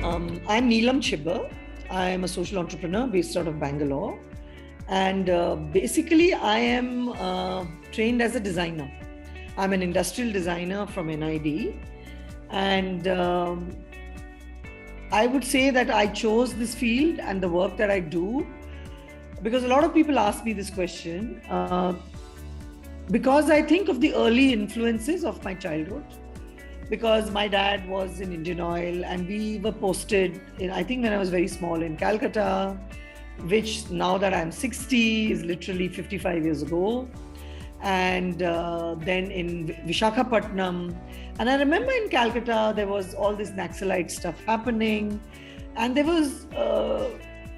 I'm Neelam Chibber. I'm a social entrepreneur based out of Bangalore. And basically, I am trained as a designer. I'm an industrial designer from NID. And I would say that I chose this field and the work that I do because a lot of people ask me this question. Because I think of the early influences of my childhood. Because my dad was in Indian Oil and we were posted in, I think when I was very small, in Calcutta, which now that I'm 60 is literally 55 years ago. And then in Vishakhapatnam. And I remember in Calcutta, there was all this Naxalite stuff happening. And there was,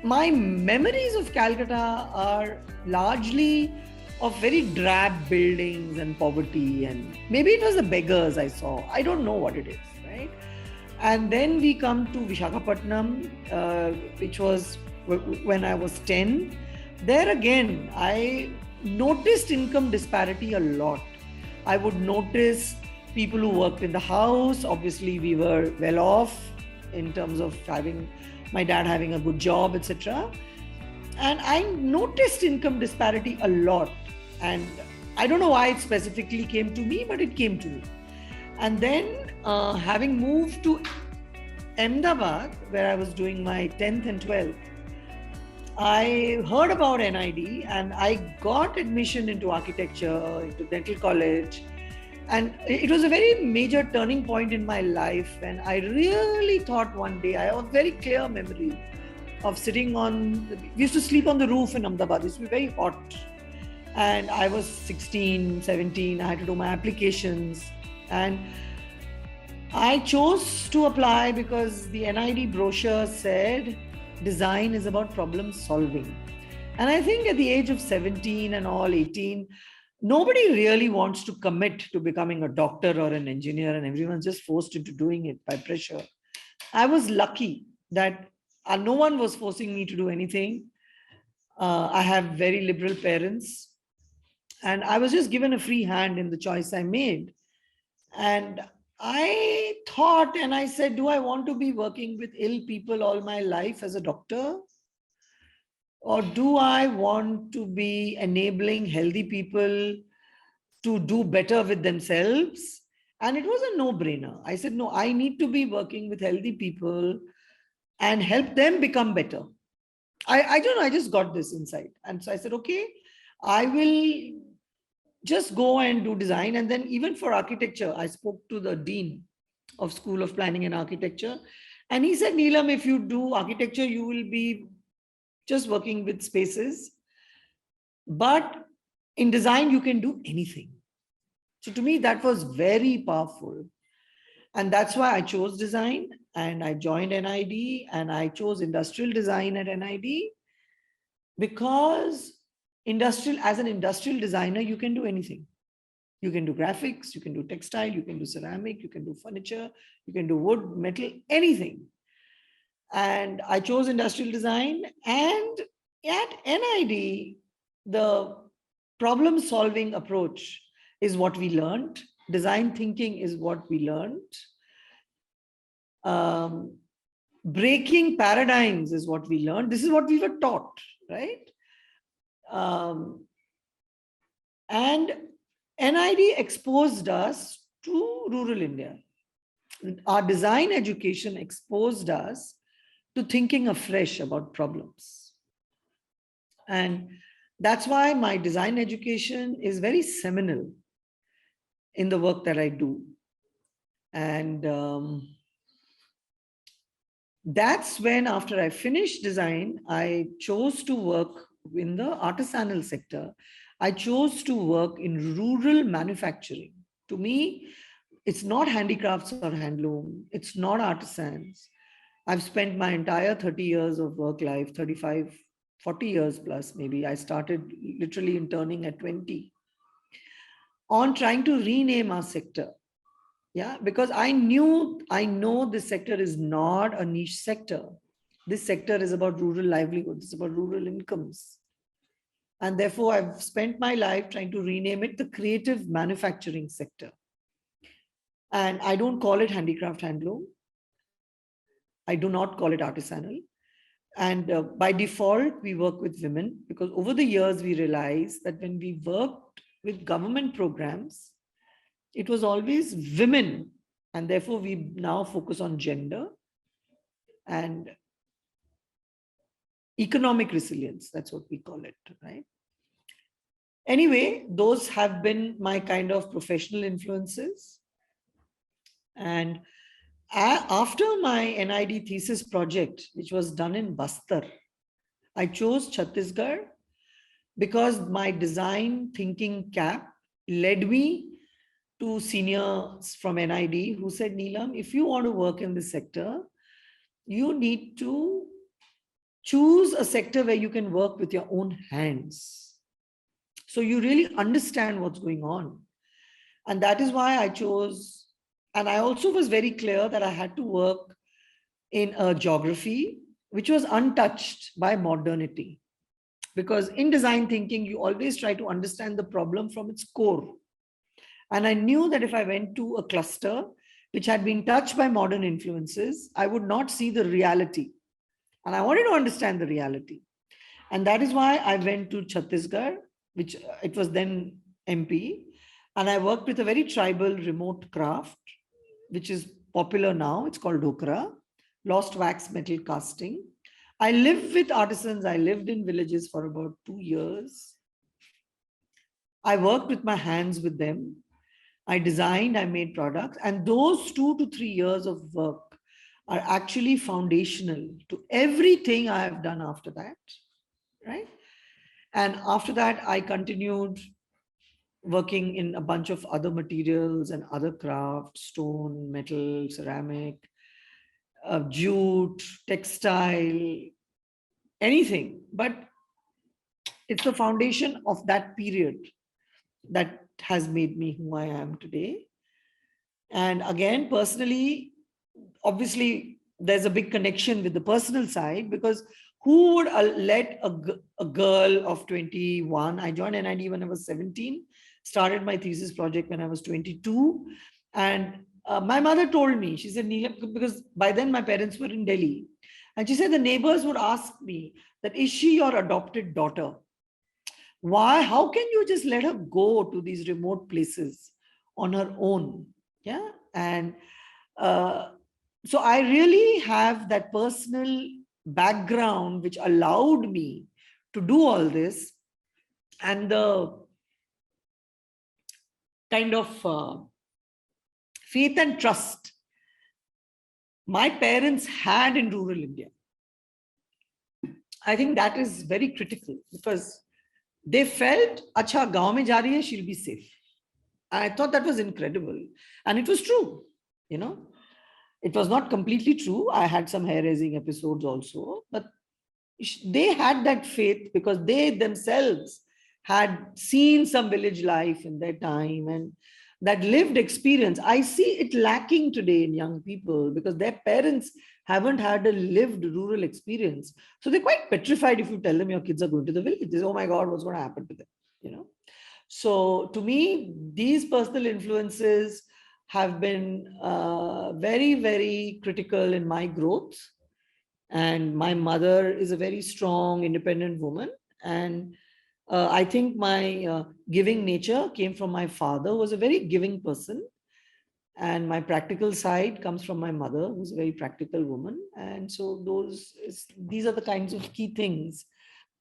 my memories of Calcutta are largely of very drab buildings and poverty, and maybe it was the beggars I saw. I don't know what it is, right? And then we come to Vishakhapatnam, which was when I was 10. There again, I noticed income disparity a lot. I would notice people who worked in the house. Obviously, we were well off in terms of having my dad having a good job, etc. And I noticed income disparity a lot. And I don't know why it specifically came to me, but it came to me. And then having moved to Ahmedabad, where I was doing my 10th and 12th, I heard about NID and I got admission into architecture, into dental college. And it was a very major turning point in my life when I really thought one day, I have a very clear memory of sitting on, we used to sleep on the roof in Ahmedabad. It used to be very hot. And I was 16, 17, I had to do my applications. And I chose to apply because the NID brochure said design is about problem solving. And I think at the age of 17 and all 18, nobody really wants to commit to becoming a doctor or an engineer, and everyone's just forced into doing it by pressure. I was lucky that no one was forcing me to do anything. I have very liberal parents. And I was just given a free hand in the choice I made. And I thought, and I said, do I want to be working with ill people all my life as a doctor? Or do I want to be enabling healthy people to do better with themselves? And it was a no-brainer. I said, no, I need to be working with healthy people and help them become better. I don't know, I just got this insight. And so I said, okay, I will just go and do design. And then even for architecture, I spoke to the dean of School of Planning and Architecture. And he said, Neelam, if you do architecture, you will be just working with spaces. But in design, you can do anything. So to me, that was very powerful. And that's why I chose design and I joined NID and I chose industrial design at NID because as an industrial designer, you can do anything. You can do graphics, you can do textile, you can do ceramic, you can do furniture, you can do wood, metal, anything. And I chose industrial design. And at NID, the problem solving approach is what we learned. Design thinking is what we learned. Breaking paradigms is what we learned. This is what we were taught, right? And NID exposed us to rural India. Our design education exposed us to thinking afresh about problems. And that's why my design education is very seminal in the work that I do. And that's when, after I finished design, I chose to work in the artisanal sector. I chose to work in rural manufacturing. To me, it's not handicrafts or handloom. It's not artisans. I've spent my entire 30 years of work life, 35, 40 years plus maybe. I started literally interning at 20 on trying to rename our sector. Yeah, because I know this sector is not a niche sector. This sector is about rural livelihood. It's about rural incomes. And therefore, I've spent my life trying to rename it the creative manufacturing sector. And I don't call it handicraft handloom. I do not call it artisanal. And by default, we work with women because over the years, we realized that when we worked with government programs, it was always women. And therefore, we now focus on gender and economic resilience. That's what we call it, right? Anyway, those have been my kind of professional influences. And after my NID thesis project, which was done in Bastar, I chose Chhattisgarh because my design thinking cap led me to seniors from NID who said, Neelam, if you want to work in this sector, you need to choose a sector where you can work with your own hands. So you really understand what's going on. And that is why I chose, and I also was very clear that I had to work in a geography which was untouched by modernity. Because in design thinking, you always try to understand the problem from its core. And I knew that if I went to a cluster which had been touched by modern influences, I would not see the reality. And I wanted to understand the reality. And that is why I went to Chhattisgarh, which it was then MP. And I worked with a very tribal remote craft, which is popular now. It's called Dhokra, lost wax metal casting. I lived with artisans. I lived in villages for about 2 years. I worked with my hands with them. I designed, I made products. And those 2 to 3 years of work are actually foundational to everything I have done after that, right? And after that, I continued working in a bunch of other materials and other crafts, stone, metal, ceramic, jute, textile, anything. But it's the foundation of that period that has made me who I am today. And again, personally, obviously, there's a big connection with the personal side because who would let a girl of 21, I joined NID when I was 17, started my thesis project when I was 22. And my mother told me, she said, Neelam, because by then my parents were in Delhi. And she said the neighbors would ask me that, is she your adopted daughter? Why? How can you just let her go to these remote places on her own? Yeah. And so I really have that personal background which allowed me to do all this, and the kind of faith and trust my parents had in rural India. I think that is very critical because they felt, acha, gaon mein ja rahi hai, she'll be safe. And I thought that was incredible. And it was true, you know. It was not completely true. I had some hair-raising episodes also, but they had that faith because they themselves had seen some village life in their time and that lived experience. I see it lacking today in young people because their parents haven't had a lived rural experience. So they're quite petrified if you tell them your kids are going to the village. They say, oh my God, what's going to happen to them? You know. So to me, these personal influences have been very, very critical in my growth. And my mother is a very strong, independent woman. And I think my giving nature came from my father, who was a very giving person. And my practical side comes from my mother, who's a very practical woman. And so these are the kinds of key things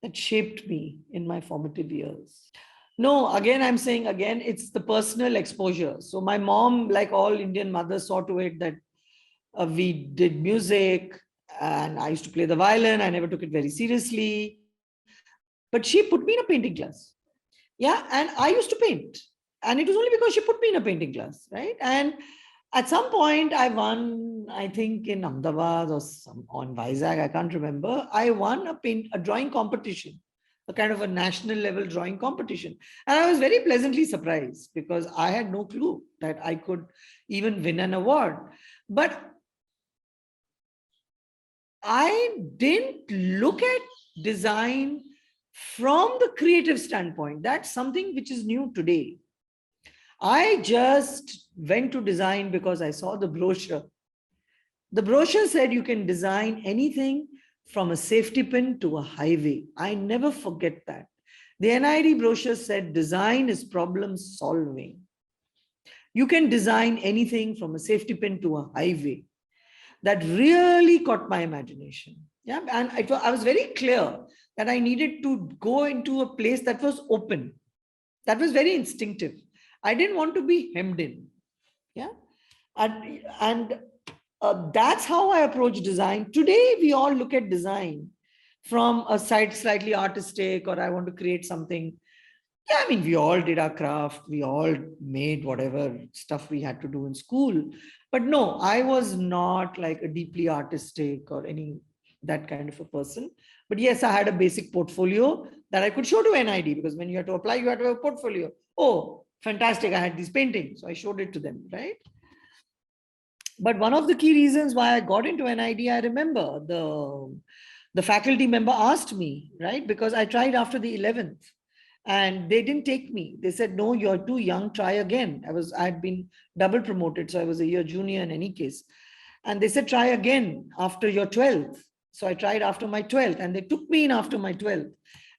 that shaped me in my formative years. No, again, I'm saying again, it's the personal exposure. So my mom, like all Indian mothers, saw to it that we did music and I used to play the violin. I never took it very seriously. But she put me in a painting class. Yeah, and I used to paint. And it was only because she put me in a painting class, right? And at some point I won, I think in Ahmedabad or on Vizag, I can't remember. I won a drawing competition, a kind of a national level drawing competition. And I was very pleasantly surprised because I had no clue that I could even win an award. But I didn't look at design from the creative standpoint. That's something which is new today. I just went to design because I saw the brochure The brochure said you can design anything from a safety pin to a highway. I never forget that. The NID brochure said design is problem solving. You can design anything from a safety pin to a highway. That really caught my imagination. Yeah, and I was very clear that I needed to go into a place that was open. That was very instinctive. I didn't want to be hemmed in. Yeah, and that's how I approach design. Today, we all look at design from a side slightly artistic, or I want to create something. Yeah, I mean, we all did our craft. We all made whatever stuff we had to do in school. But no, I was not like a deeply artistic or any that kind of a person. But yes, I had a basic portfolio that I could show to NID, because when you had to apply, you had to have a portfolio. Oh, fantastic. I had these paintings. So I showed it to them, right? But one of the key reasons why I got into NID, I remember the faculty member asked me, right? Because I tried after the 11th and they didn't take me. They said, no, you're too young, try again. I had been double promoted, so I was a year junior in any case. And they said, try again after your 12th. So I tried after my 12th and they took me in after my 12th.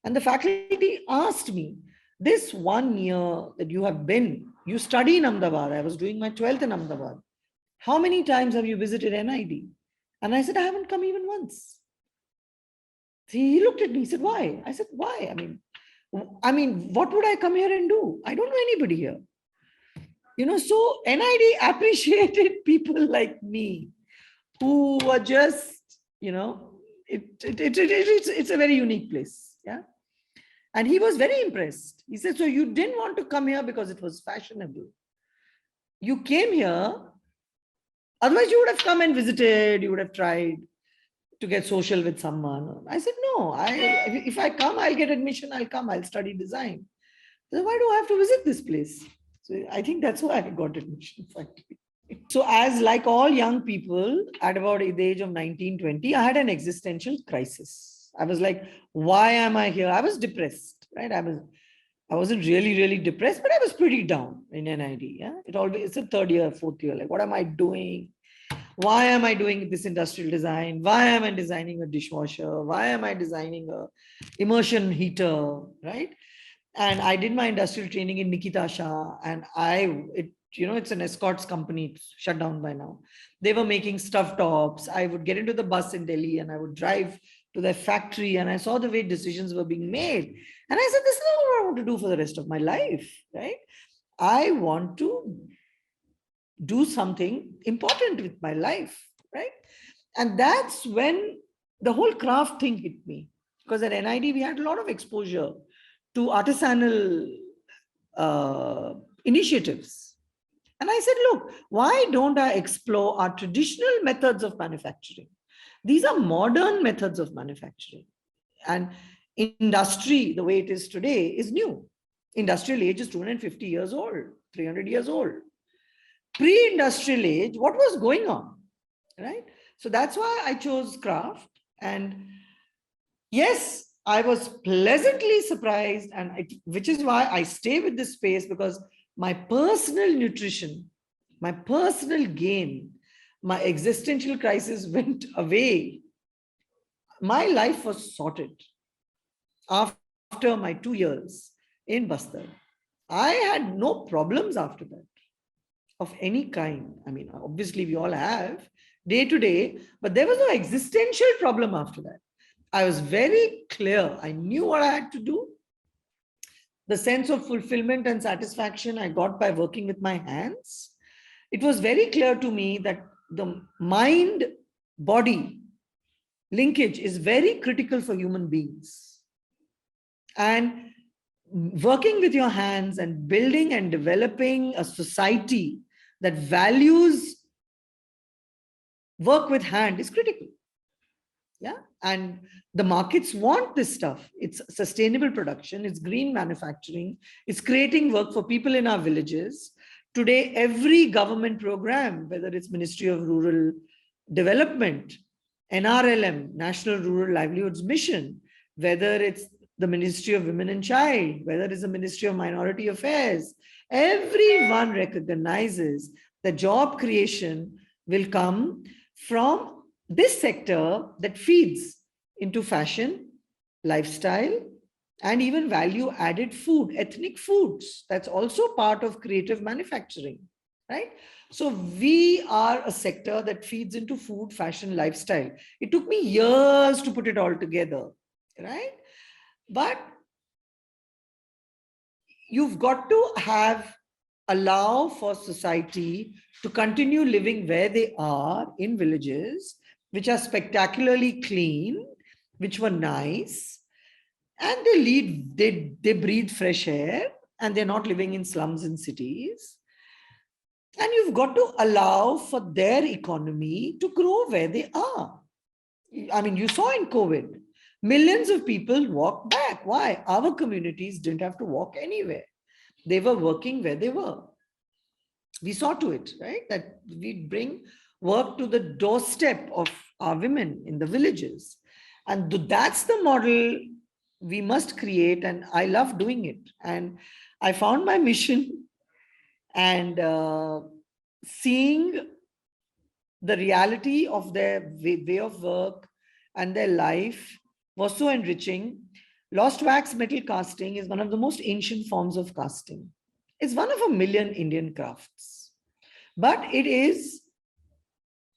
And the faculty asked me, this 1 year that you have been, you study in Ahmedabad. I was doing my 12th in Ahmedabad. How many times have you visited NID? And I said, I haven't come even once. He looked at me, he said, why? I said, why? I mean, what would I come here and do? I don't know anybody here. So NID appreciated people like me who were just, it's a very unique place. Yeah. And he was very impressed. He said, so you didn't want to come here because it was fashionable. You came here, otherwise you would have come and visited, you would have tried to get social with someone. I said, no, if I come, I'll get admission, I'll come, I'll study design. So why do I have to visit this place? So I think that's why I got admission finally. So as like all young people at about the age of 19, 20, I had an existential crisis. I was like, why am I here? I was depressed, right? I wasn't really, really depressed, but I was pretty down in NID. Yeah, it's a third year, fourth year. Like, what am I doing? Why am I doing this industrial design? Why am I designing a dishwasher? Why am I designing a immersion heater? Right? And I did my industrial training in Nikita Shah, and it's an escorts company. It's shut down by now. They were making stuff tops. I would get into the bus in Delhi and I would drive to their factory, and I saw the way decisions were being made. And I said, this is not what I want to do for the rest of my life, right? I want to do something important with my life, right? And that's when the whole craft thing hit me, because at NID we had a lot of exposure to artisanal initiatives. And I said, look, why don't I explore our traditional methods of manufacturing? These are modern methods of manufacturing. And industry, the way it is today, is new. Industrial age is 250 years old, 300 years old. Pre-industrial age, what was going on, right? So that's why I chose craft. And yes, I was pleasantly surprised, which is why I stay with this space, because my personal nutrition, my personal gain, my existential crisis went away. My life was sorted after my 2 years in Bastar. I had no problems after that of any kind. I mean, obviously we all have day to day, but there was no existential problem after that. I was very clear. I knew what I had to do. The sense of fulfillment and satisfaction I got by working with my hands. It was very clear to me that the mind-body linkage is very critical for human beings. And working with your hands and building and developing a society that values work with hand is critical. Yeah. And the markets want this stuff. It's sustainable production. It's green manufacturing. It's creating work for people in our villages. Today, every government program, whether it's Ministry of Rural Development, NRLM, National Rural Livelihoods Mission, whether it's the Ministry of Women and Child, whether it's the Ministry of Minority Affairs, everyone recognizes that job creation will come from this sector that feeds into fashion, lifestyle, and even value-added food, ethnic foods. That's also part of creative manufacturing, right? So we are a sector that feeds into food, fashion, lifestyle. It took me years to put it all together, right? But you've got to allow for society to continue living where they are in villages, which are spectacularly clean, which were nice, and they breathe fresh air, and they're not living in slums in cities. And you've got to allow for their economy to grow where they are. I mean, you saw in COVID, millions of people walked back. Why? Our communities didn't have to walk anywhere. They were working where they were. We saw to it, right? That we bring work to the doorstep of our women in the villages. And that's the model we must create. And I love doing it. And I found my mission, and seeing the reality of their way of work and their life was so enriching. Lost wax metal casting is one of the most ancient forms of casting. It's one of a million Indian crafts, but it is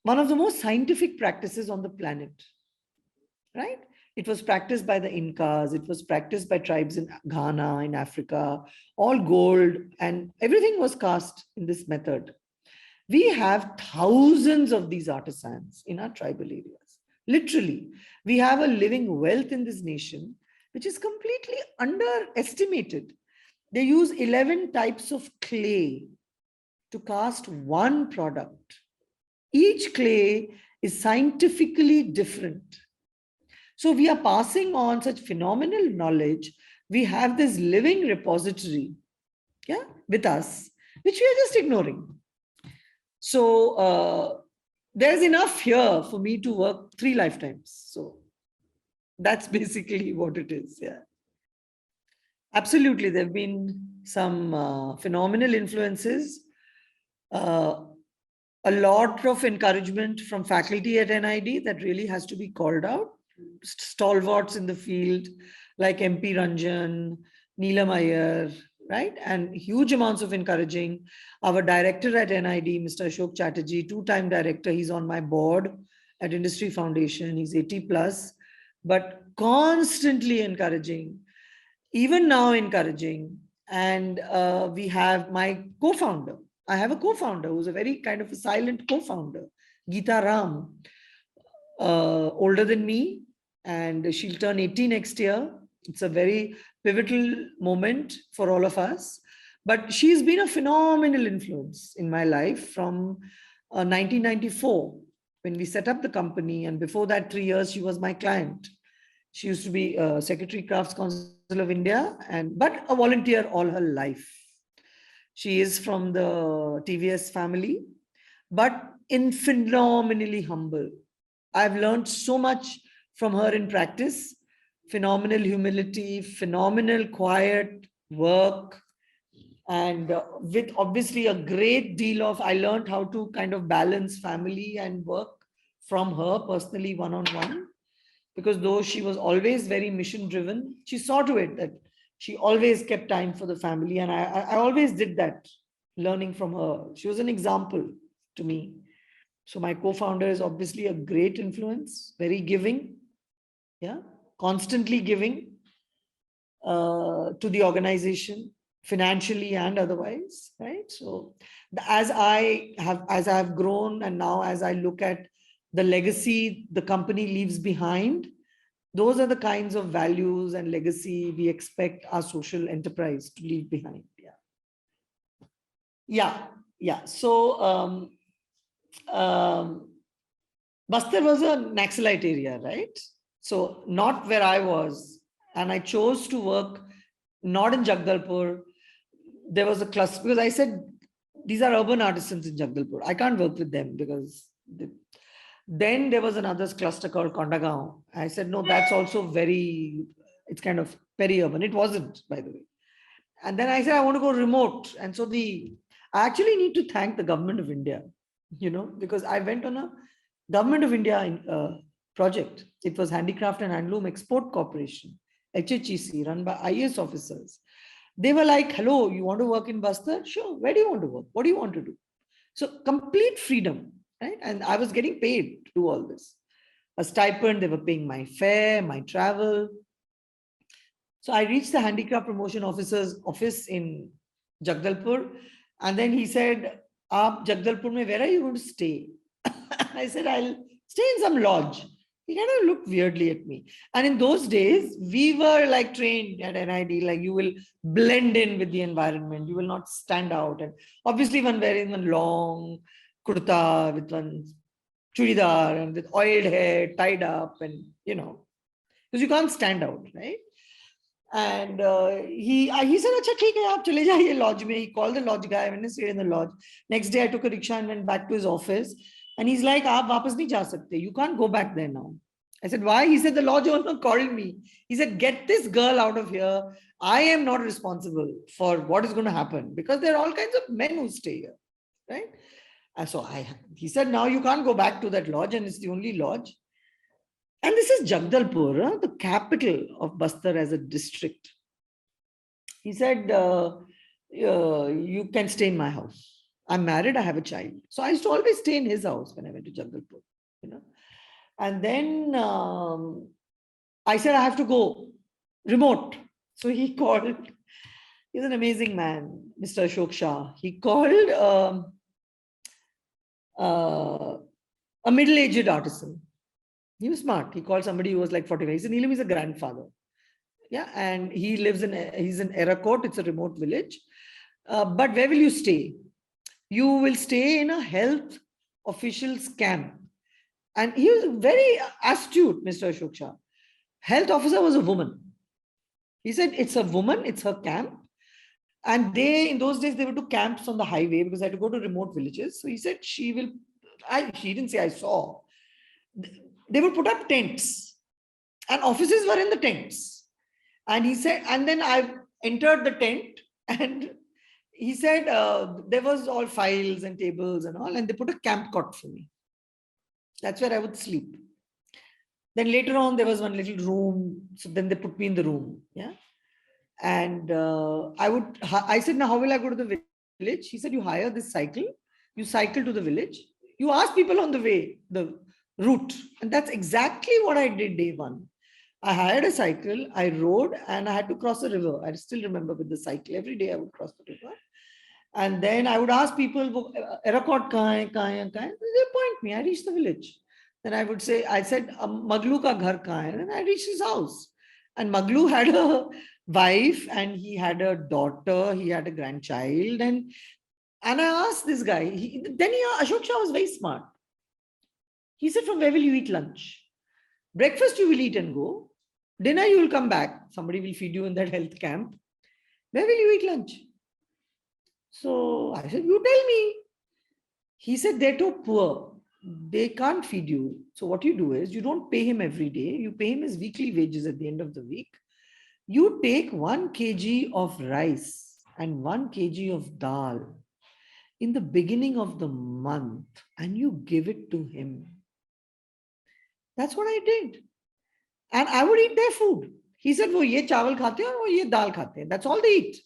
one of the most scientific practices on the planet, right? It was practiced by the Incas. It was practiced by tribes in Ghana, in Africa, all gold, and everything was cast in this method. We have thousands of these artisans in our tribal areas. Literally, we have a living wealth in this nation, which is completely underestimated. They use 11 types of clay to cast one product. Each clay is scientifically different. So we are passing on such phenomenal knowledge. We have this living repository, yeah, with us, which we are just ignoring. So there's enough here for me to work 3 lifetimes. So that's basically what it is. Yeah. Absolutely. There have been some phenomenal influences. A lot of encouragement from faculty at NID that really has to be called out. Stalwarts in the field like MP Ranjan, Neelam Iyer, right? And huge amounts of encouraging. Our director at NID, Mr. Ashok Chatterjee, 2-time director, he's on my board at Industree Foundation. He's 80 plus, but constantly encouraging, even now encouraging. And we have my co-founder. I have a co-founder who's a very kind of a silent co-founder, Geeta Ram, older than me, and she'll turn 80 next year. It's a very pivotal moment for all of us. But she's been a phenomenal influence in my life from 1994, when we set up the company. And before that, 3 years, she was my client. She used to be Secretary Crafts Council of India, but a volunteer all her life. She is from the TVS family, but phenomenally humble. I've learned so much from her in practice. Phenomenal humility, phenomenal quiet work, and with obviously a great deal of, I learned how to kind of balance family and work from her personally, one-on-one, because though she was always very mission driven, she saw to it that she always kept time for the family. And I always did that, learning from her. She was an example to me. So my co-founder is obviously a great influence, very giving, yeah, constantly giving to the organization, financially and otherwise, right? So as I have grown, and now as I look at the legacy the company leaves behind, those are the kinds of values and legacy we expect our social enterprise to leave behind. Yeah. So Bastar was a Naxalite area, right? So not where I was, and I chose to work not in Jagdalpur. There was a cluster, because I said, these are urban artisans in Jagdalpur. I can't work with them because then there was another cluster called Kondagaon. I said, no, that's also it's kind of peri-urban. It wasn't, by the way. And then I said, I want to go remote. And so I actually need to thank the government of India, because I went on a Government of India project. It was Handicraft and Handloom Export Corporation, HHEC, run by IAS officers. They were like, hello, you want to work in Bastar? Sure. Where do you want to work? What do you want to do? So complete freedom, right? And I was getting paid to do all this. A stipend, they were paying my fare, my travel. So I reached the handicraft promotion officer's office in Jagdalpur. And then he said, Aap Jagdalpur mein, where are you going to stay? I said, I'll stay in some lodge. He kind of looked weirdly at me. And in those days, we were like trained at NID, like you will blend in with the environment. You will not stand out. And obviously one wearing one long kurta with one churidar and with oiled hair tied up and, because you can't stand out, right? And he said, "Acha, theek hai, aap chale jaiye lodge mein." He called the lodge guy. I went and stayed in the lodge. Next day, I took a rickshaw and went back to his office. And he's like, "Aap wapas nahi ja sakte. You can't go back there now." I said, "Why?" He said, "The lodge owner called me. He said, get this girl out of here. I am not responsible for what is going to happen because there are all kinds of men who stay here, right?" And so he said, "Now you can't go back to that lodge, and it's the only lodge." And this is Jagdalpur, the capital of Bastar as a district. He said, you can stay in my house. I'm married, I have a child. So I used to always stay in his house when I went to Jagdalpur. And then I said, I have to go remote. So he called, he's an amazing man, Mr. Ashok Shah. He called a middle-aged artisan. He was smart. He called somebody who was like 45. He said, Neelam is a grandfather. Yeah, and he's in Eracourt. It's a remote village. But where will you stay? You will stay in a health official's camp. And he was very astute, Mr. Ashok Shah. Health officer was a woman. He said, it's a woman, it's her camp. And in those days, they would do camps on the highway because I had to go to remote villages. So he said, she didn't say I saw. They would put up tents and officers were in the tents. And he said, and then I entered the tent and he said, there was all files and tables and all, and they put a camp cot for me. That's where I would sleep. Then later on, there was one little room. So then they put me in the room. Yeah. And I said, now how will I go to the village? He said, you hire this cycle, you cycle to the village, you ask people on the way, the route. And that's exactly what I did day one. I hired a cycle, I rode, and I had to cross a river. I still remember with the cycle, every day I would cross the river. And then I would ask people, Eracourt kahan hai? They point me, I reached the village. Then I said, Maglu ka ghar kahan hai? And I reached his house. And Maglu had a wife and he had a daughter, he had a grandchild. And I asked this guy, Ashok Shah was very smart. He said, from where will you eat lunch? Breakfast you will eat and go. Dinner you will come back. Somebody will feed you in that health camp. Where will you eat lunch? So I said, you tell me. He said, they're too poor. They can't feed you. So what you do is, you don't pay him every day. You pay him his weekly wages at the end of the week. You take 1 kg of rice and 1 kg of dal in the beginning of the month and you give it to him. That's what I did. And I would eat their food. He said, wo ye chawal khate hain aur wo ye dal khate hain. That's all they eat.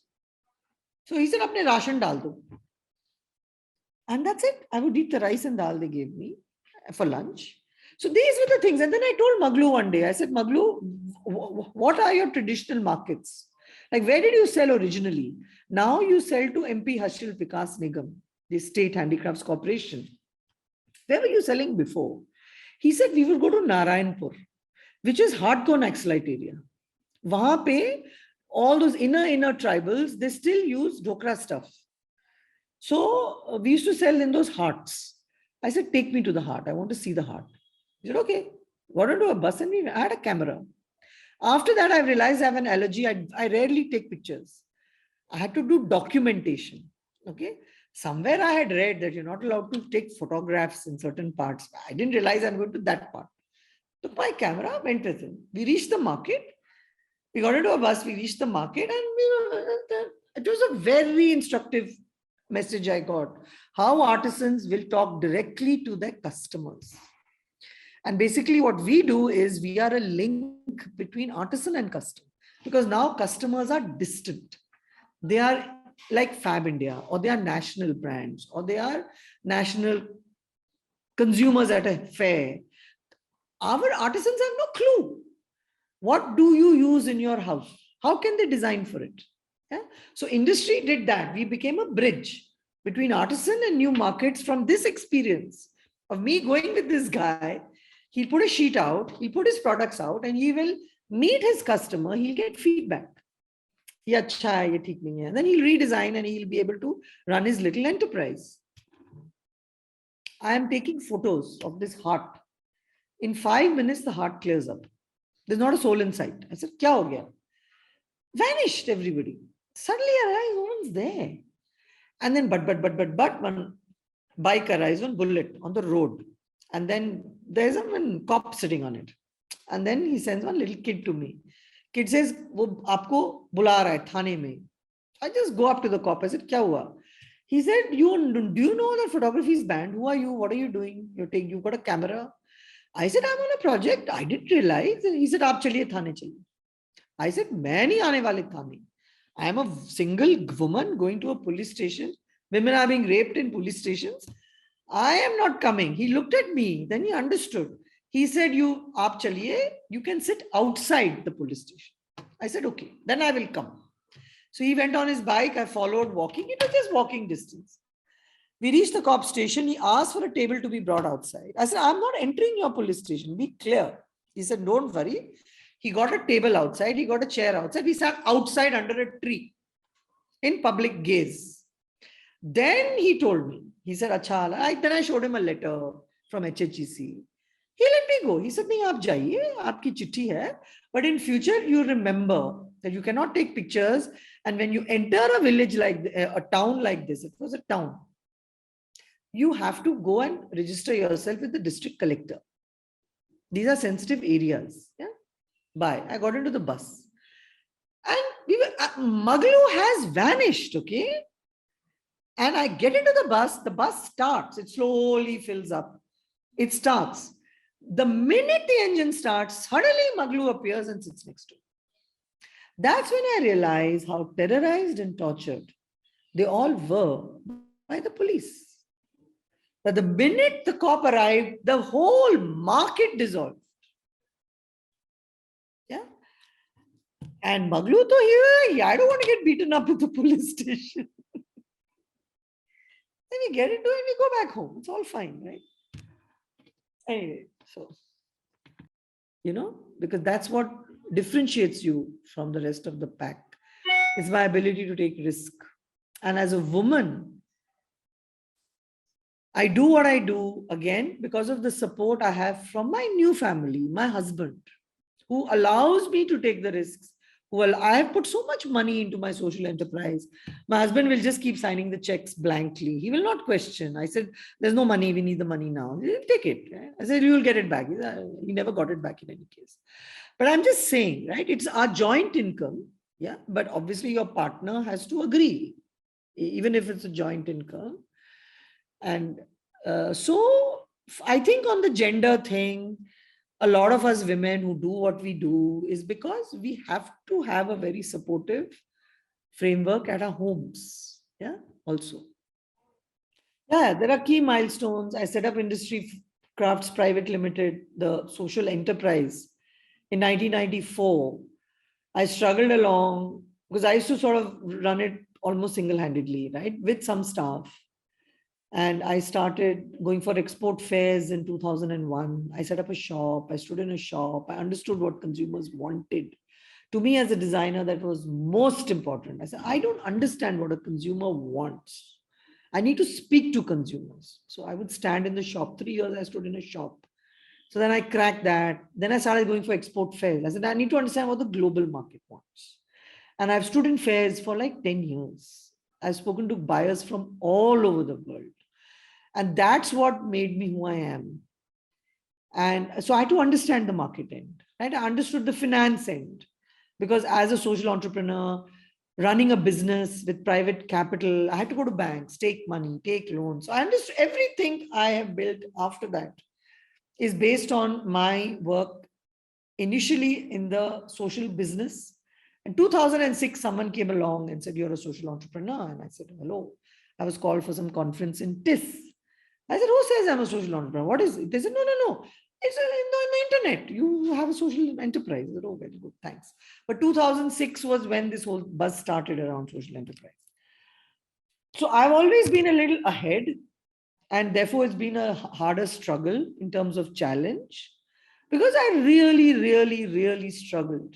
So he said, apne ration dal do. And that's it. I would eat the rice and dal they gave me for lunch. So these were the things. And then I told Maglu one day, I said, Maglu, what are your traditional markets? Like, where did you sell originally? Now you sell to MP Harshil Vikas Nigam, the State Handicrafts Corporation. Where were you selling before? He said, we will go to Narayanpur, which is hardcore Naxalite area. Wahan pe, all those inner tribals, they still use Dhokra stuff. So we used to sell in those hearts. I said, take me to the heart. I want to see the heart. He said, okay, got into a bus and I had a camera. After that, I realized I have an allergy. I rarely take pictures. I had to do documentation. Okay. Somewhere I had read that you're not allowed to take photographs in certain parts. I didn't realize I'm going to that part. Took my camera, went with him. We reached the market. We got into a bus. We reached the market and it was a very instructive message I got. How artisans will talk directly to their customers. And basically what we do is we are a link between artisan and customer, because now customers are distant. They are like Fab India, or they are national brands, or they are national consumers at a fair. Our artisans have no clue. What do you use in your house? How can they design for it? Yeah? So Industree did that. We became a bridge between artisan and new markets from this experience of me going with this guy. He'll put a sheet out, he'll put his products out, and he will meet his customer, he'll get feedback. Ye acha hai, ye theek nahi hai. Then he'll redesign and he'll be able to run his little enterprise. I am taking photos of this heart. In 5 minutes, the heart clears up. There's not a soul in sight. I said, kya ho gaya? Vanished everybody. Suddenly I realized no one's there. And then, but, one bike arrives, one bullet on the road. And then there's a cop sitting on it. And then he sends one little kid to me. Kid says, wo aapko bula raha hai thane mein. I just go up to the cop. I said, kya hua? He said, do you know that photography is banned? Who are you? What are you doing? You've got a camera. I said, I'm on a project. I didn't realize. He said, aap chaliye thane chaliye. I said, main nahi aane wale thane. I am a single woman going to a police station. Women are being raped in police stations. I am not coming. He looked at me. Then he understood. He said, aap chaliye, you can sit outside the police station. I said, okay, then I will come. So he went on his bike. I followed walking. It was just walking distance. We reached the cop station. He asked for a table to be brought outside. I said, I'm not entering your police station. Be clear. He said, don't worry. He got a table outside. He got a chair outside. We sat outside under a tree in public gaze. Then he told me, he said, acha, then I showed him a letter from HHEC. He let me go. He said, nahi, aap jaiye, aapki chitti hai. But in future, you remember that you cannot take pictures. And when you enter a village like a town like this, it was a town, you have to go and register yourself with the district collector. These are sensitive areas. Yeah. Bye. I got into the bus. And Maglu has vanished, okay? And I get into the bus starts. It slowly fills up. It starts. The minute the engine starts, suddenly Maglu appears and sits next to me. That's when I realized how terrorized and tortured they all were by the police. That the minute the cop arrived, the whole market dissolved. Yeah. And Maglu to here, I don't want to get beaten up at the police station. Then we get into it and we go back home. It's all fine, right? Anyway, so, because that's what differentiates you from the rest of the pack. It's my ability to take risk. And as a woman, I do what I do, again, because of the support I have from my new family, my husband, who allows me to take the risks. I have put so much money into my social enterprise. My husband will just keep signing the checks blankly. He will not question. I said, there's no money. We need the money now. He'll take it. Right? I said, you will get it back. He never got it back in any case. But I'm just saying, right? It's our joint income. Yeah. But obviously your partner has to agree, even if it's a joint income. And so I think on the gender thing, a lot of us women who do what we do is because we have to have a very supportive framework at our homes. Yeah, also. Yeah, there are key milestones. I set up Industree Crafts Private Limited, the social enterprise, in 1994. I struggled along because I used to sort of run it almost single-handedly, right, with some staff. And I started going for export fairs in 2001. I set up a shop. I stood in a shop. I understood what consumers wanted. To me, as a designer, that was most important. I said, I don't understand what a consumer wants. I need to speak to consumers. So I would stand in the shop. 3 years I stood in a shop. So then I cracked that. Then I started going for export fairs. I said, I need to understand what the global market wants. And I've stood in fairs for like 10 years. I've spoken to buyers from all over the world. And that's what made me who I am. And so I had to understand the market end, right? I understood the finance end, because as a social entrepreneur, running a business with private capital, I had to go to banks, take money, take loans. So I understood everything I have built after that. is based on my work initially in the social business. In 2006, someone came along and said, "You're a social entrepreneur." And I said, "Hello." I was called for some conference in TISS. I said, "Who says I'm a social entrepreneur? What is it?" They said, "No, no, no. It's in the internet. You have a social enterprise." I said, "Oh, very good. Thanks." But 2006 was when this whole buzz started around social enterprise. So I've always been a little ahead, and therefore it's been a harder struggle in terms of challenge, because I really, really, really struggled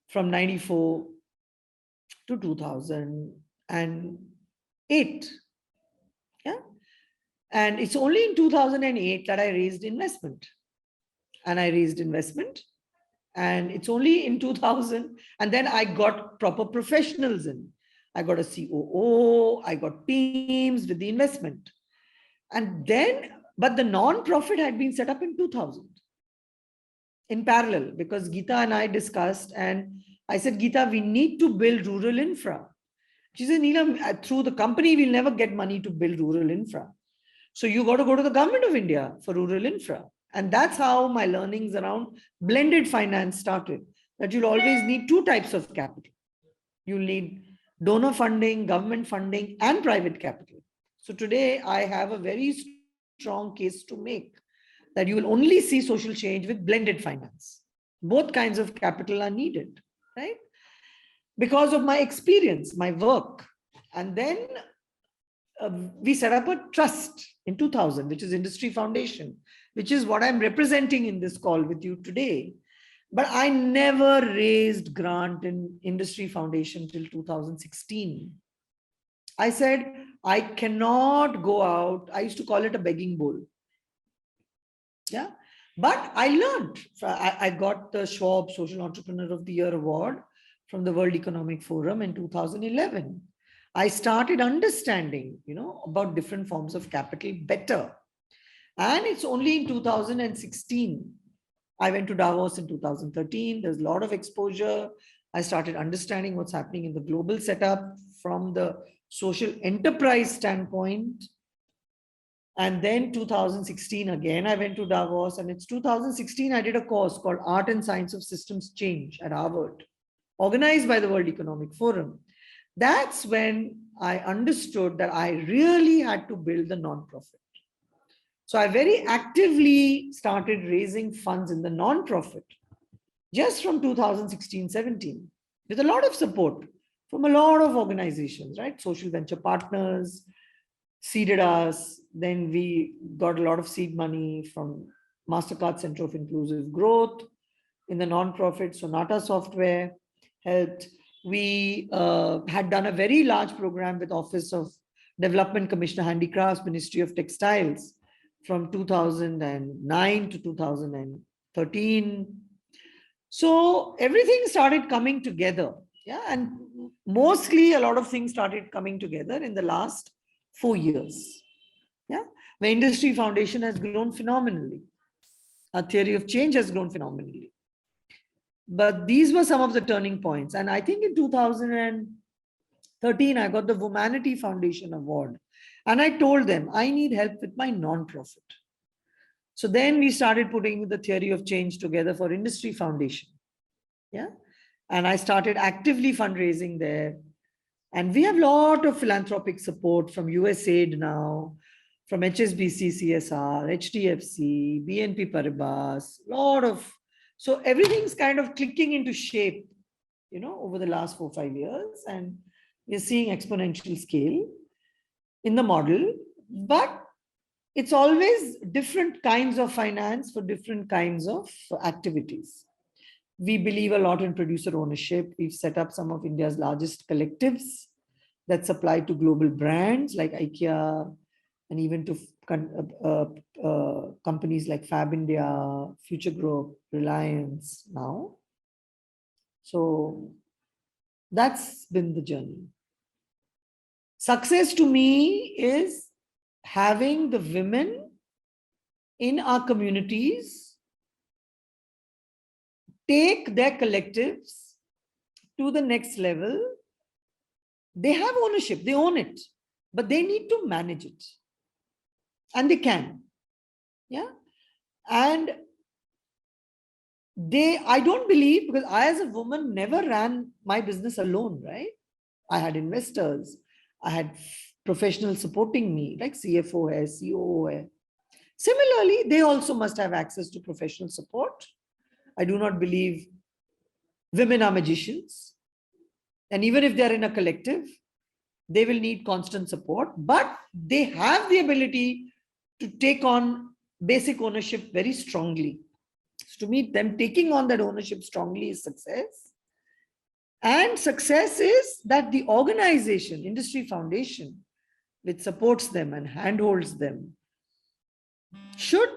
from 94 to 2008. Yeah. And it's only in 2008 that I raised investment. And I raised investment. And it's only in 2000. And then I got proper professionals in. I got a COO, I got teams with the investment. And then, but the non-profit had been set up in 2000 in parallel, because Geeta and I discussed, and I said, "Geeta, we need to build rural infra." She said, "Neelam, through the company, we'll never get money to build rural infra. So you got to go to the government of India for rural infra." And that's how my learnings around blended finance started, that you'll always need two types of capital. You'll need donor funding, government funding, and private capital. So today I have a very strong case to make that you will only see social change with blended finance. Both kinds of capital are needed, right? Because of my experience, my work. And then we set up a trust in 2000, which is Industree Foundation, which is what I'm representing in this call with you today. But I never raised grant in Industree Foundation till 2016. I said, I cannot go out. I used to call it a begging bowl. Yeah. But I learned. I got the Schwab Social Entrepreneur of the Year award from the World Economic Forum in 2011. I started understanding, about different forms of capital better. And it's only in 2016. I went to Davos in 2013. There's a lot of exposure. I started understanding what's happening in the global setup from the social enterprise standpoint. And then 2016, again, I went to Davos, and it's 2016, I did a course called Art and Science of Systems Change at Harvard, organized by the World Economic Forum. That's when I understood that I really had to build the nonprofit. So I very actively started raising funds in the nonprofit just from 2016-17 with a lot of support from a lot of organizations, right? Social venture partners seeded us. Then we got a lot of seed money from MasterCard Center of Inclusive Growth in the nonprofit. Sonata Software helped. We had done a very large program with Office of Development Commissioner Handicrafts, Ministry of Textiles from 2009 to 2013. So everything started coming together. Yeah. And mostly a lot of things started coming together in the last 4 years. Yeah. The Industree Foundation has grown phenomenally. Our theory of change has grown phenomenally. But these were some of the turning points. And I think in 2013, I got the Womanity Foundation Award. And I told them, I need help with my nonprofit. So then we started putting the theory of change together for Industree Foundation. Yeah. And I started actively fundraising there. And we have a lot of philanthropic support from USAID now, from HSBC, CSR, HDFC, BNP Paribas, so everything's kind of clicking into shape, over the last 4 or 5 years. And we're seeing exponential scale in the model, but it's always different kinds of finance for different kinds of activities. We believe a lot in producer ownership. We've set up some of India's largest collectives that supply to global brands like IKEA, and even to companies like Fab India, Future Group, Reliance now. So that's been the journey. Success to me is having the women in our communities take their collectives to the next level. They have ownership, they own it, but they need to manage it. And they can. Yeah. And I don't believe, because I as a woman never ran my business alone, right? I had investors, I had professionals supporting me, like CFO hai, COO hai. Similarly, they also must have access to professional support. I do not believe women are magicians. And even if they're in a collective, they will need constant support, but they have the ability to take on basic ownership very strongly. So to me, them taking on that ownership strongly is success. And success is that the organization, Industree Foundation, which supports them and handholds them, should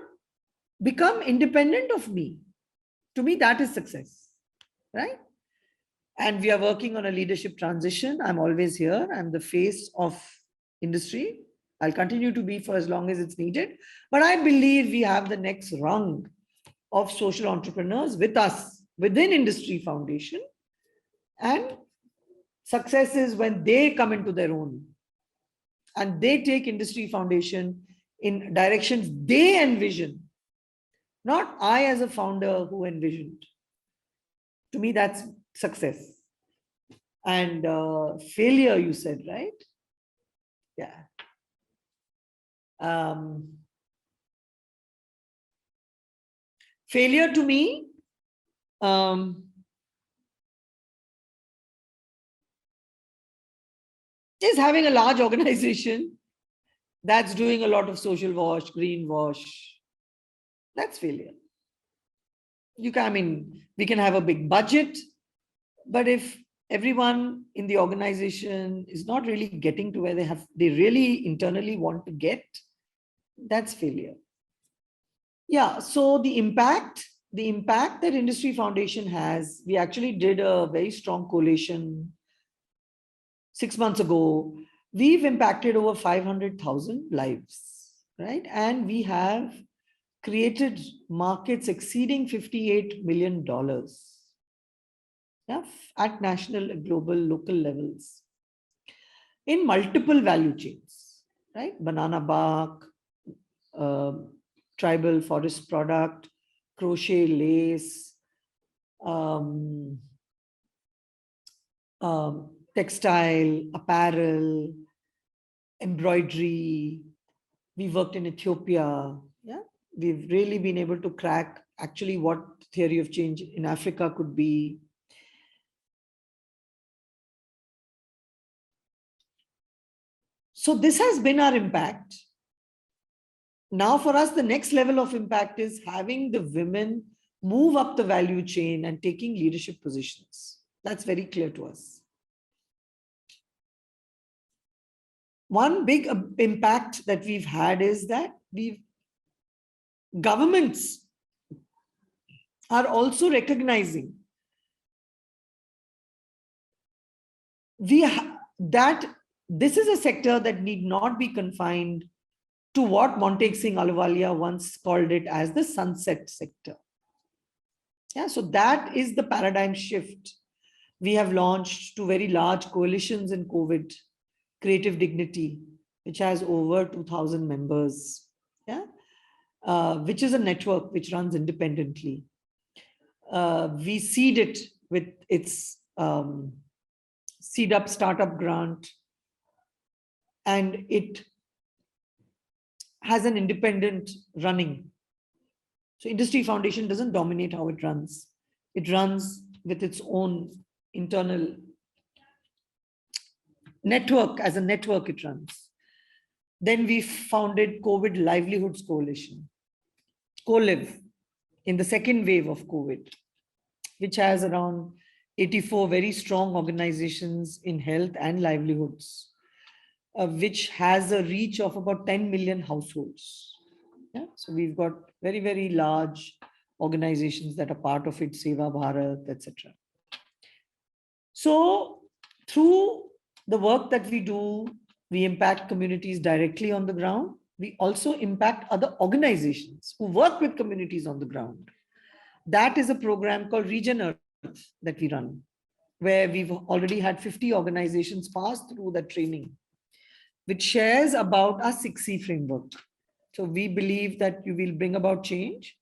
become independent of me. To me, that is success, right? And we are working on a leadership transition. I'm always here. I'm the face of Industree. I'll continue to be for as long as it's needed. But I believe we have the next rung of social entrepreneurs with us within Industree Foundation. And success is when they come into their own and they take Industree Foundation in directions they envision, not I as a founder who envisioned. To me, that's success. And failure, you said, right? Yeah. Failure to me is having a large organization that's doing a lot of social wash, green wash. That's failure. I mean, we can have a big budget, but if everyone in the organization is not really getting to where they really internally want to get, that's failure. Yeah, so the impact that Industree Foundation has, we actually did a very strong coalition 6 months ago. We've impacted over 500,000 lives, right? And we have created markets exceeding $58 million, yeah, at national, global, local levels in multiple value chains, right? Banana bark, tribal forest product, crochet lace, textile, apparel, embroidery. We worked in Ethiopia. Yeah, we've really been able to crack actually what theory of change in Africa could be. So this has been our impact. Now for us, the next level of impact is having the women move up the value chain and taking leadership positions. That's very clear to us. One big impact that we've had is that governments are also recognizing that this is a sector that need not be confined to what Montague Singh Ahluwalia once called it as the sunset sector. Yeah, so that is the paradigm shift. We have launched 2 very large coalitions in COVID, Creative Dignity, which has over 2,000 members, yeah, which is a network which runs independently. We seed it with its Seed Up Startup grant, and it has an independent running. So Industree Foundation doesn't dominate how it runs. It runs with its own internal network. As a network, it runs. Then we founded COVID Livelihoods Coalition, CoLive, in the second wave of COVID, which has around 84 very strong organizations in health and livelihoods, which has a reach of about 10 million households. Yeah? So we've got very, very large organizations that are part of it, Seva Bharat, etc. So through the work that we do, we impact communities directly on the ground. We also impact other organizations who work with communities on the ground. That is a program called Region Earth that we run, where we've already had 50 organizations pass through the training, which shares about our 6C framework. So we believe that you will bring about change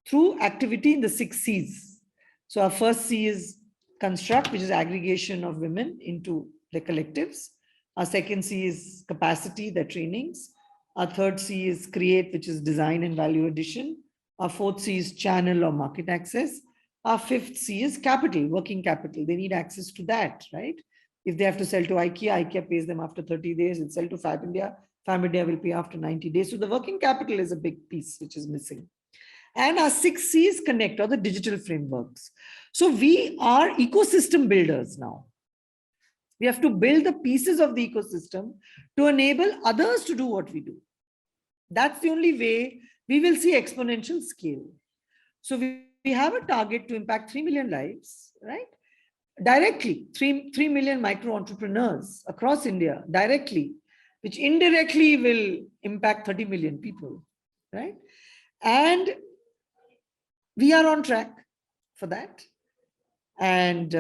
through activity in the 6 C's. So our first C is construct, which is aggregation of women into the collectives. Our second C is capacity, the trainings. Our third C is create, which is design and value addition. Our fourth C is channel or market access. Our fifth C is capital, working capital. They need access to that, right? If they have to sell to IKEA, IKEA pays them after 30 days. It's sell to Fab India, Fab India will pay after 90 days. So the working capital is a big piece which is missing. And our 6 C's connect, or the digital frameworks. So we are ecosystem builders now. We have to build the pieces of the ecosystem to enable others to do what we do. That's the only way we will see exponential scale. So we have a target to impact 3 million lives, right? Directly, 3 million micro entrepreneurs across India, directly, which indirectly will impact 30 million people, right? And we are on track for that. And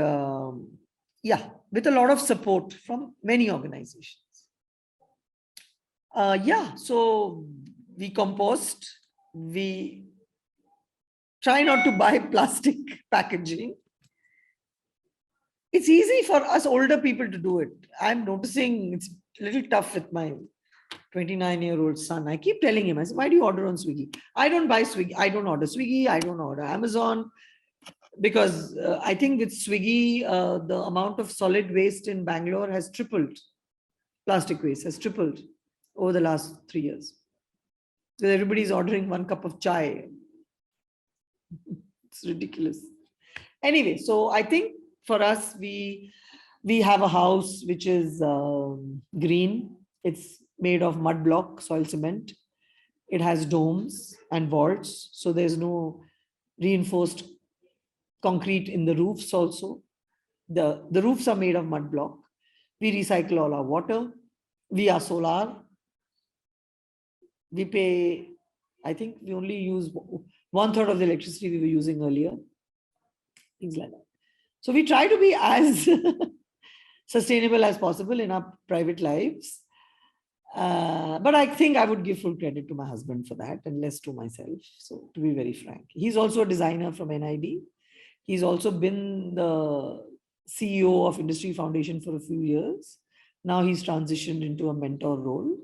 yeah, with a lot of support from many organizations. Yeah, so we compost, we try not to buy plastic packaging. It's easy for us older people to do it. I'm noticing it's a little tough with my 29-year-old son. I keep telling him, I said, why do you order on Swiggy? I don't buy Swiggy. I don't order Swiggy. I don't order Amazon. Because I think with Swiggy, the amount of solid waste in Bangalore has tripled. Plastic waste has tripled over the last 3 years. So everybody's ordering 1 cup of chai. It's ridiculous. Anyway, so I think for us, we have a house which is green. It's made of mud block, soil cement. It has domes and vaults. So there's no reinforced concrete in the roofs also. The roofs are made of mud block. We recycle all our water. We are solar. We pay, I think we only use 1/3 of the electricity we were using earlier. Things like that. So we try to be as sustainable as possible in our private lives. But I think I would give full credit to my husband for that and less to myself. So to be very frank, he's also a designer from NID. He's also been the CEO of Industree Foundation for a few years. Now he's transitioned into a mentor role.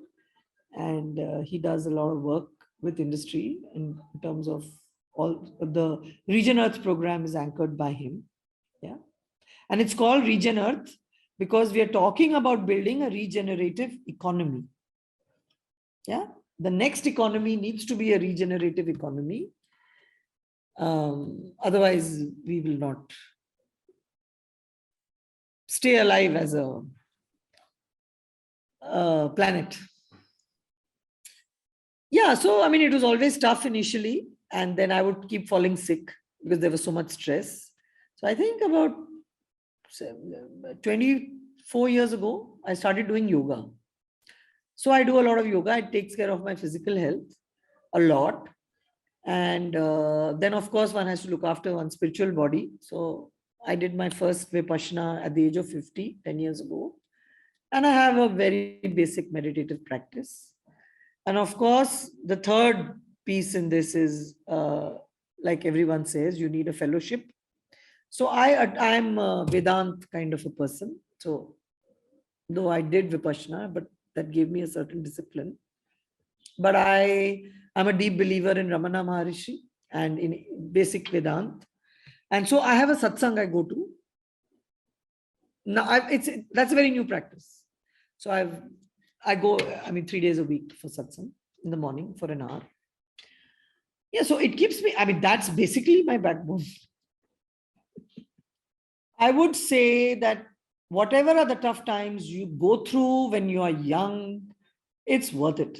And he does a lot of work with Industree in terms of all the Region Earth program is anchored by him. Yeah. And it's called Region Earth because we are talking about building a regenerative economy. Yeah. The next economy needs to be a regenerative economy. Otherwise, we will not stay alive as a planet. Yeah, so I mean, it was always tough initially, and then I would keep falling sick because there was so much stress. So I think about 24 years ago, I started doing yoga. So I do a lot of yoga. It takes care of my physical health a lot. And then, of course, one has to look after one's spiritual body. So I did my first Vipassana at the age of 50, 10 years ago. And I have a very basic meditative practice. And of course, the third piece in this is, like everyone says, you need a fellowship. So I'm a Vedant kind of a person. So though I did Vipassana, but that gave me a certain discipline. But I'm a deep believer in Ramana Maharishi and in basic Vedant. And so I have a satsang I go to. Now that's a very new practice. So I go, 3 days a week for satsang in the morning for an hour. Yeah, so it keeps me, that's basically my backbone. I would say that whatever are the tough times you go through when you are young, it's worth it.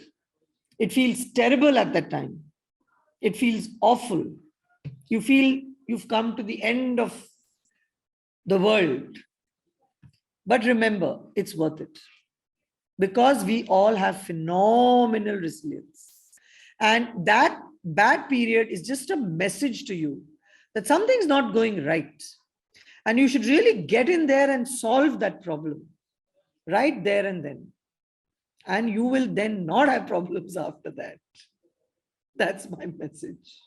It feels terrible at that time. It feels awful. You feel you've come to the end of the world. But remember, it's worth it. Because we all have phenomenal resilience. And that bad period is just a message to you that something's not going right. And you should really get in there and solve that problem right there and then. And you will then not have problems after that. That's my message.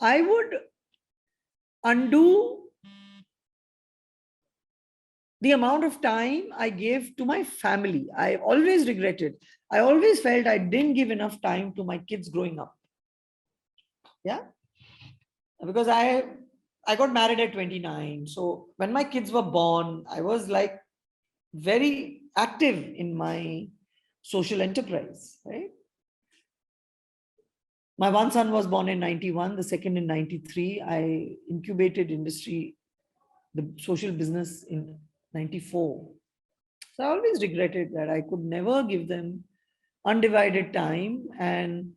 I would undo the amount of time I gave to my family. I always regretted. I always felt I didn't give enough time to my kids growing up. Yeah. Because I got married at 29. So when my kids were born, I was like very active in my social enterprise, right? My one son was born in 91, the second in 93. I incubated Industree, the social business, in 94. So I always regretted that I could never give them undivided time. And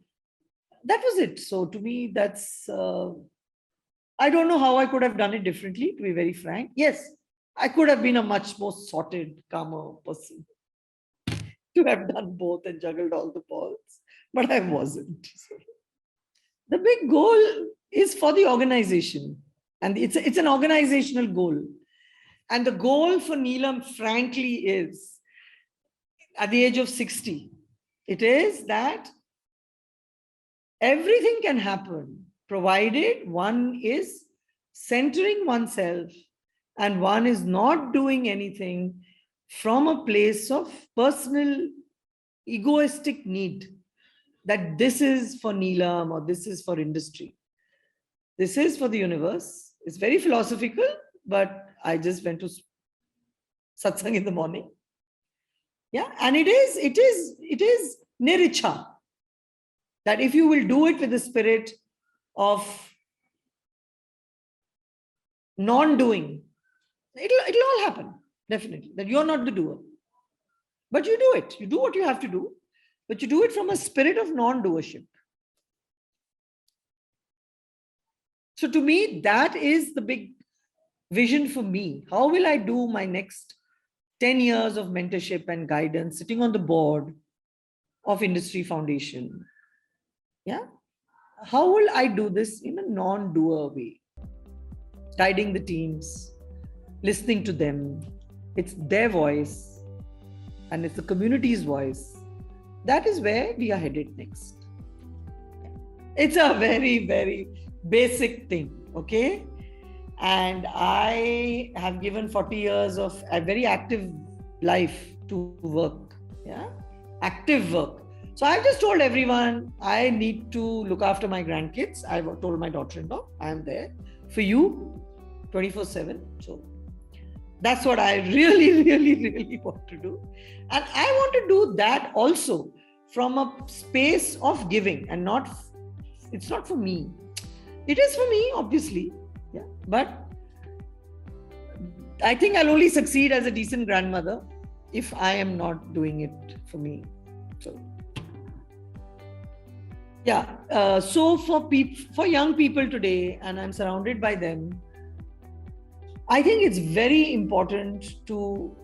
that was it. So to me, that's, I don't know how I could have done it differently, to be very frank. Yes, I could have been a much more sorted, calmer person to have done both and juggled all the balls, but I wasn't. So the big goal is for the organization, and it's an organizational goal. And the goal for Neelam, frankly, is at the age of 60, it is that everything can happen provided one is centering oneself and one is not doing anything from a place of personal egoistic need, that this is for Neelam or this is for Industree. This is for the universe. It's very philosophical, but I just went to satsang in the morning. Yeah, and it is niricha. That if you will do it with the spirit of non-doing, it'll all happen, definitely. That you're not the doer. But you do it. You do what you have to do, but you do it from a spirit of non-doership. So to me, that is the big vision for me. How will I do my next 10 years of mentorship and guidance, sitting on the board of Industree Foundation? Yeah. How will I do this in a non-doer way? Guiding the teams, listening to them. It's their voice and it's the community's voice. That is where we are headed next. It's a very, very basic thing, okay? And I have given 40 years of a very active life to work, yeah? Active work. So I've just told everyone, I need to look after my grandkids. I've told my daughter-in-law, I'm there for you 24/7. So that's what I really, really, really want to do. And I want to do that also from a space of giving and not, it's not for me. It is for me, obviously. Yeah. But I think I'll only succeed as a decent grandmother if I am not doing it for me. So yeah. So for young people today, and I'm surrounded by them, I think it's very important to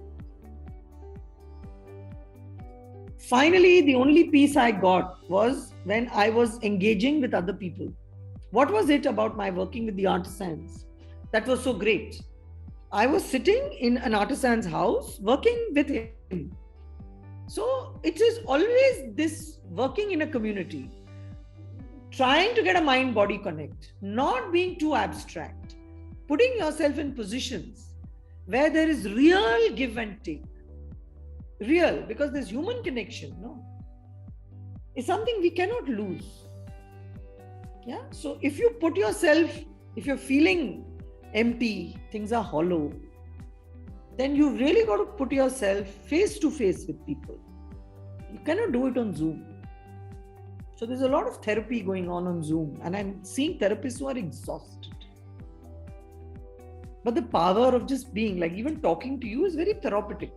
finally, the only peace I got was when I was engaging with other people. What was it about my working with the artisans that was so great? I was sitting in an artisan's house working with him. So it is always this working in a community, trying to get a mind-body connect, not being too abstract, putting yourself in positions where there is real give and take. Real, because this human connection, no, is something we cannot lose. Yeah. So if you put yourself, if you're feeling empty, things are hollow, then you really got to put yourself face to face with people. You cannot do it on Zoom. So there's a lot of therapy going on Zoom, and I'm seeing therapists who are exhausted. But the power of just being, like even talking to you, is very therapeutic.